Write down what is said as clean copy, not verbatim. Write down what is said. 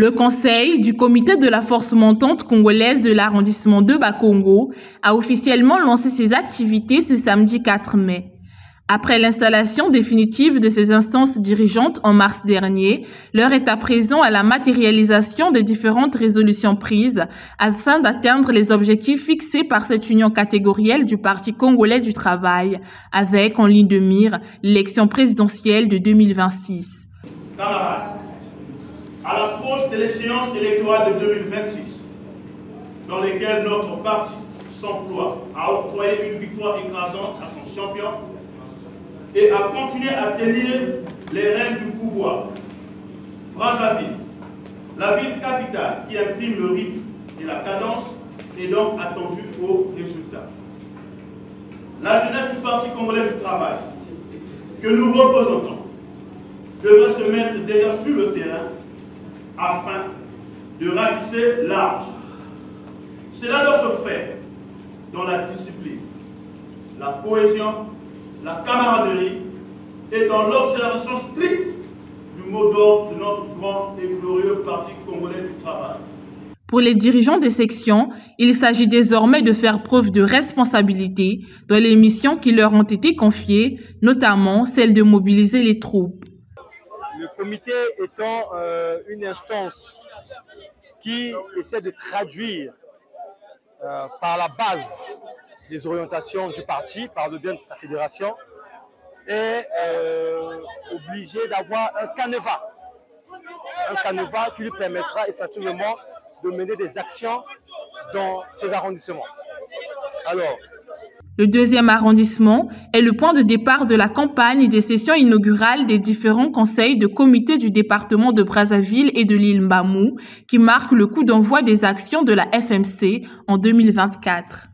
Le conseil du comité de la force montante congolaise de l'arrondissement de Bakongo a officiellement lancé ses activités ce samedi 4 mai. Après l'installation définitive de ces instances dirigeantes en mars dernier, l'heure est à présent à la matérialisation des différentes résolutions prises afin d'atteindre les objectifs fixés par cette union catégorielle du Parti congolais du travail, avec en ligne de mire l'élection présidentielle de 2026. Camarades, à l'approche de l'échéance électorale de 2026, dans laquelle notre parti s'emploie à octroyer une victoire écrasante à son champion et à continuer à tenir les rênes du pouvoir, Brazzaville, la ville capitale qui imprime le rythme et la cadence, est donc attendue au résultat. La jeunesse du Parti congolais du travail, que nous représentons, devrait se mettre déjà sur le terrain afin de ratisser large. Cela doit se faire dans la discipline, la cohésion, la camaraderie et dans l'observation stricte du mot d'ordre de notre grand et glorieux Parti congolais du travail. Pour les dirigeants des sections, il s'agit désormais de faire preuve de responsabilité dans les missions qui leur ont été confiées, notamment celle de mobiliser les troupes. Le comité étant une instance qui essaie de traduire par la base des orientations du parti, par le bien de sa fédération, est obligé d'avoir un canevas qui lui permettra effectivement de mener des actions dans ces arrondissements. Alors, le deuxième arrondissement est le point de départ de la campagne et des sessions inaugurales des différents conseils de comité du département de Brazzaville et de l'île Mbamou qui marquent le coup d'envoi des actions de la FMC en 2024.